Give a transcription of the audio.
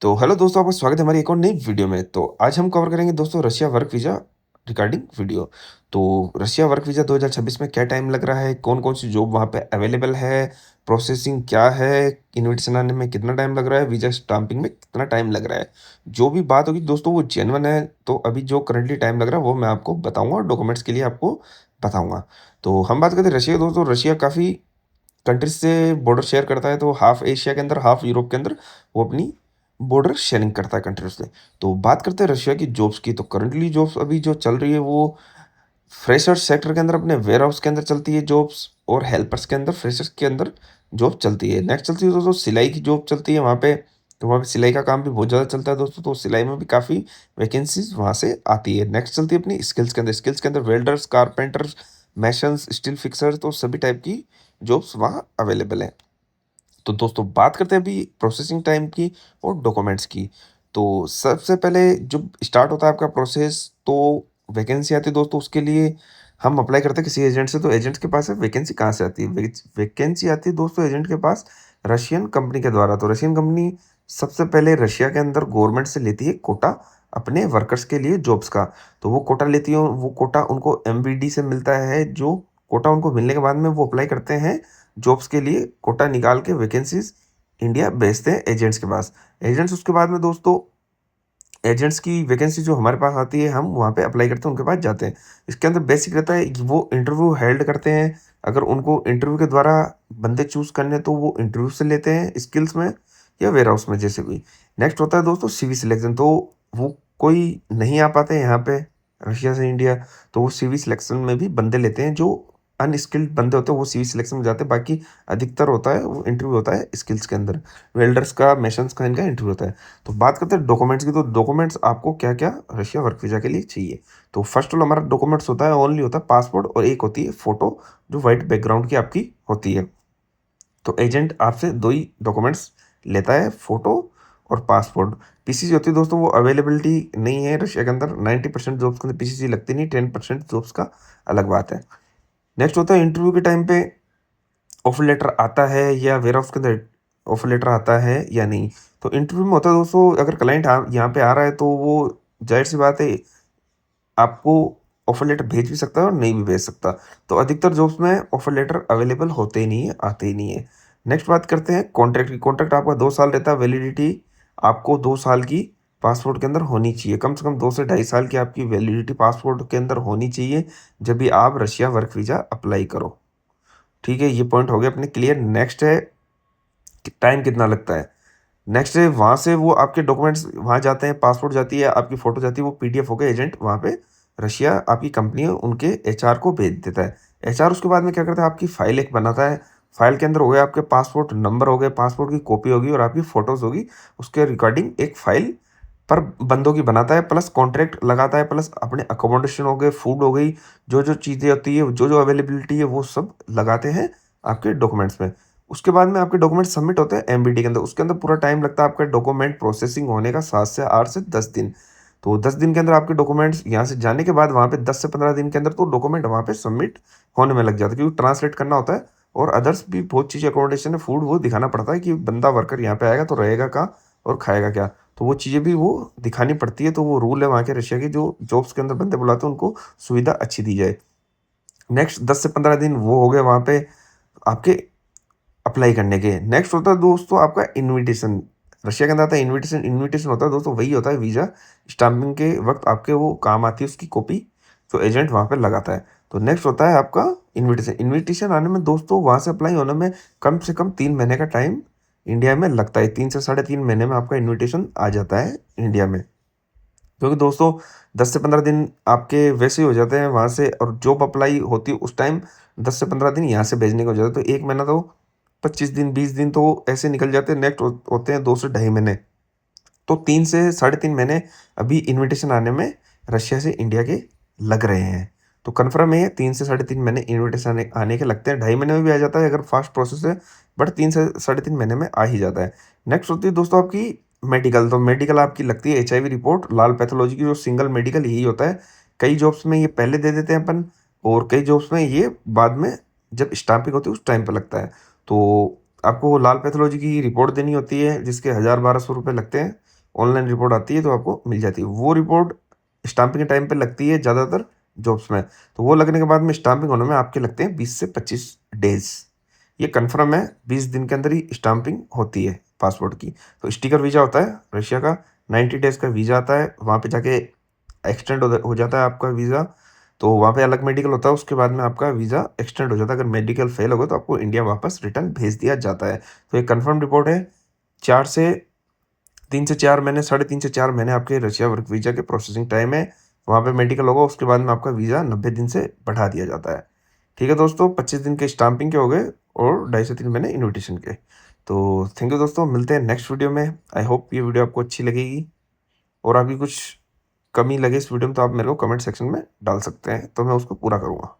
तो हेलो दोस्तों, आपका स्वागत है हमारी एक और नई वीडियो में। तो आज हम कवर करेंगे दोस्तों Russia work visa regarding video. तो रशिया वर्क वीज़ा 2026 में क्या टाइम लग रहा है, कौन-कौन सी जॉब वहाँ पे अवेलेबल है, प्रोसेसिंग क्या है, इन्विटेशन आने में कितना टाइम लग रहा है, वीज़ा स्टाम्पिंग में कितना टाइम लग रहा है। जो भी बात होगी दोस्तों वो जेन्युइन है, तो अभी जो करंटली टाइम लग रहा है वो मैं आपको बताऊँगा और डॉक्यूमेंट्स के लिए आपको बताऊँगा। तो हम बात करते हैं रशिया की दोस्तों, रशिया काफ़ी कंट्रीज़ से बॉर्डर शेयर करता है, तो हाफ़ एशिया के अंदर, हाफ़ यूरोप के अंदर वो अपनी बॉर्डर शेयरिंग करता है कंट्रीज़ से। तो बात करते हैं रशिया की जॉब्स की, तो करंटली जॉब्स अभी जो चल रही है वो फ्रेशर्स सेक्टर के अंदर अपने वेयरहाउस के अंदर चलती है जॉब्स, और हेल्पर्स के अंदर, फ्रेशर्स के अंदर जॉब चलती है। नेक्स्ट चलती है दोस्तों सिलाई की जॉब चलती है वहाँ पे, तो वहाँ पे सिलाई का काम भी बहुत ज़्यादा चलता है दोस्तों, तो सिलाई में भी काफ़ी वैकेंसीज़ वहाँ से आती है। नेक्स्ट चलती है अपनी स्किल्स के अंदर welders, carpenters, masons, steel fixers, तो सभी टाइप की जॉब्स वहाँ अवेलेबल हैं। तो दोस्तों बात करते हैं अभी प्रोसेसिंग टाइम की और डॉक्यूमेंट्स की। तो सबसे पहले जब स्टार्ट होता है आपका प्रोसेस, तो वैकेंसी आती है दोस्तों, उसके लिए हम अप्लाई करते हैं किसी एजेंट से। तो एजेंट के पास है वैकेंसी कहाँ से आती है? वैकेंसी आती है दोस्तों एजेंट के पास रशियन कंपनी के द्वारा। तो रशियन कंपनी सबसे पहले रशिया के अंदर गवर्नमेंट से लेती है कोटा अपने वर्कर्स के लिए जॉब्स का। तो वो कोटा लेती है, वो कोटा उनको एमबीडी से मिलता है। जो कोटा उनको मिलने के बाद में वो अप्लाई करते हैं जॉब्स के लिए, कोटा निकाल के वैकेंसीज इंडिया भेजते हैं एजेंट्स के पास। एजेंट्स उसके बाद में दोस्तों, एजेंट्स की वैकेंसी जो हमारे पास आती है हम वहाँ पे अप्लाई करते हैं, उनके पास जाते हैं। इसके अंदर बेसिक रहता है कि वो इंटरव्यू हेल्ड करते हैं। अगर उनको इंटरव्यू के द्वारा बंदे चूज़ करने हैं तो वो इंटरव्यू से लेते हैं, स्किल्स में या वेयरहाउस में जैसे भी। नेक्स्ट होता है दोस्तों सीवी सिलेक्शन। तो वो कोई नहीं आ पाते हैं यहाँ पे रशिया से इंडिया, तो वो सीवी सिलेक्शन में भी बंदे लेते हैं। जो अनस्किल्ड बंदे होते हैं वो सीवी सिलेक्शन में जाते हैं, बाकी अधिकतर होता है वो इंटरव्यू होता है स्किल्स के अंदर। वेल्डर्स का, मेसन्स का इनका इंटरव्यू होता है। तो बात करते हैं डॉक्यूमेंट्स की। तो डॉक्यूमेंट्स आपको क्या-क्या रशिया वर्क वीज़ा के लिए चाहिए? तो फर्स्ट ऑल हमारा डॉक्यूमेंट्स होता है, ओनली होता है पासपोर्ट, और एक होती है फ़ोटो जो व्हाइट बैकग्राउंड की आपकी होती है। तो एजेंट आपसे 2 ही डॉक्यूमेंट्स लेता है, फ़ोटो और पासपोर्ट। पीसीसी होती है दोस्तों, वो अवेलेबिलिटी नहीं है रशिया के अंदर। 90% जॉब्स के अंदर पीसीसी लगती नहीं, 10% जॉब्स का अलग बात है। नेक्स्ट होता है इंटरव्यू के टाइम पे ऑफर लेटर आता है या वेयरहाउस के अंदर ऑफर लेटर आता है या नहीं। तो इंटरव्यू में होता है दोस्तों, अगर क्लाइंट यहाँ पे आ रहा है तो वो जाहिर सी बात है आपको ऑफर लेटर भेज भी सकता है और नहीं भी भेज सकता। तो अधिकतर जॉब्स में ऑफर लेटर अवेलेबल होते ही नहीं है, आते ही नहीं है। नेक्स्ट बात करते हैं कॉन्ट्रैक्ट की। कॉन्ट्रैक्ट आपका 2 साल रहता है वैलिडिटी। आपको 2 साल की पासपोर्ट के अंदर होनी चाहिए, कम से कम 2 से ढाई साल की आपकी वैलिडिटी पासपोर्ट के अंदर होनी चाहिए जब भी आप रशिया वर्क वीज़ा अप्लाई करो। ठीक है, ये पॉइंट हो गया अपने क्लियर। नेक्स्ट है कि टाइम कितना लगता है। नेक्स्ट है वहाँ से वो आपके डॉक्यूमेंट्स वहाँ जाते हैं, पासपोर्ट जाती है, आपकी फ़ोटो जाती है, वो पीडीएफ होके एजेंट वहाँ पे रशिया आपकी कंपनी है उनके एचआर को भेज देता है। एचआर उसके बाद में क्या करता है, आपकी फ़ाइल एक बनाता है। फ़ाइल के अंदर हो गए आपके पासपोर्ट नंबर हो गए, पासपोर्ट की कॉपी होगी और आपकी फ़ोटोज़ होगी। उसके रिगार्डिंग एक फ़ाइल पर बंदों की बनाता है, प्लस कॉन्ट्रैक्ट लगाता है, प्लस अपने अकोमोडेशन हो गए, फूड हो गई, जो-जो चीज़ें होती है, जो-जो अवेलेबिलिटी है वो सब लगाते हैं आपके डॉक्यूमेंट्स में। उसके बाद में आपके डॉक्यूमेंट सबमिट होते हैं एमबीडी के अंदर। उसके अंदर पूरा टाइम लगता है आपका डॉक्यूमेंट प्रोसेसिंग होने का 7 से 8 से 10 दिन। तो 10 दिन के अंदर आपके डॉक्यूमेंट्स यहाँ से जाने के बाद वहाँ पे 10 से 15 दिन के अंदर तो डॉक्यूमेंट वहाँ पे सबमिट होने में लग जाता है, क्योंकि ट्रांसलेट करना होता है और अदर्स भी बहुत चीज़ें, अकोमोडेशन है, फूड, वो दिखाना पड़ता है कि बंदा वर्कर यहाँ पे आएगा तो रहेगा कहाँ और खाएगा क्या। तो वो चीज़ें भी वो दिखानी पड़ती है। तो वो रूल है वहाँ के रशिया के, जो जॉब्स के अंदर बंदे बुलाते हैं उनको सुविधा अच्छी दी जाए। नेक्स्ट 10 से 15 दिन वो हो गए वहाँ पे आपके अप्लाई करने के। नेक्स्ट होता है दोस्तों आपका इन्विटेशन। रशिया के अंदर आता है इन्विटेशन। इन्विटेशन होता है दोस्तों, वही होता है वीज़ा स्टाम्पिंग के वक़्त आपके वो काम आती है उसकी कॉपी, जो एजेंट वहाँ पे लगाता है। तो नेक्स्ट होता है आपका इन्विटेशन। इन्विटेशन आने में दोस्तों, वहाँ से अप्लाई होने में कम से कम 3 महीने का टाइम इंडिया में लगता है। 3 से साढ़े 3 महीने में आपका इन्विटेशन आ जाता है इंडिया में। क्योंकि दोस्तों 10 से 15 दिन आपके वैसे ही हो जाते हैं वहाँ से, और जॉब अप्लाई होती है उस टाइम 10 से 15 दिन यहाँ से भेजने का हो जाता है। तो 1 महीना तो 25 दिन 20 दिन तो ऐसे निकल जाते हैं। नेक्स्ट होते हैं 2 से ढाई महीने। तो 3 से साढ़े 3 महीने अभी इन्विटेशन आने में रशिया से इंडिया के लग रहे हैं। तो कन्फर्म है 3 से साढ़े 3 महीने इन्विटेशन आने आने के लगते हैं। ढाई महीने में भी आ जाता है अगर फास्ट प्रोसेस है, बट 3 से साढ़े 3 महीने में आ ही जाता है। नेक्स्ट होती है दोस्तों आपकी मेडिकल। तो मेडिकल आपकी लगती है एचआईवी रिपोर्ट, लाल पैथोलॉजी की, जो सिंगल मेडिकल यही होता है। कई जॉब्स में ये पहले दे देते हैं अपन, और कई जॉब्स में ये बाद में जब स्टाम्पिंग होती है उस टाइम पे लगता है। तो आपको लाल पैथोलॉजी की रिपोर्ट देनी होती है जिसके 1000-1200 रुपये लगते हैं। ऑनलाइन रिपोर्ट आती है तो आपको मिल जाती है। वो रिपोर्ट स्टाम्पिंग के टाइम पे लगती है ज़्यादातर जॉब्स में, तो वो लगने के बाद में स्टाम्पिंग होने में आपके लगते हैं 20 से 25 डेज़। ये कन्फर्म है, 20 दिन के अंदर ही स्टाम्पिंग होती है पासपोर्ट की। तो स्टिकर वीज़ा होता है रशिया का, 90 डेज़ का वीज़ा आता है, वहाँ पे जाके एक्सटेंड हो जाता है आपका वीज़ा। तो वहाँ पे अलग मेडिकल होता है, उसके बाद में आपका वीज़ा एक्सटेंड हो जाता है। अगर मेडिकल फेल हो गया तो आपको इंडिया वापस रिटर्न भेज दिया जाता है। तो ये कन्फर्म रिपोर्ट है। 4 से 3 से 4 महीने, साढ़े 3 से 4 महीने आपके रशिया वर्क वीज़ा के प्रोसेसिंग टाइम है। वहाँ पे मेडिकल होगा, उसके बाद में आपका वीज़ा 90 दिन से बढ़ा दिया जाता है। ठीक है दोस्तों, 25 दिन के स्टाम्पिंग के हो गए और 2.5 से 3 महीने इन्विटेशन के। तो थैंक यू दोस्तों, मिलते हैं नेक्स्ट वीडियो में। आई होप ये वीडियो आपको अच्छी लगेगी, और अभी कुछ कमी लगे इस वीडियो में तो आप मेरे को कमेंट सेक्शन में डाल सकते हैं, तो मैं उसको पूरा करूँगा।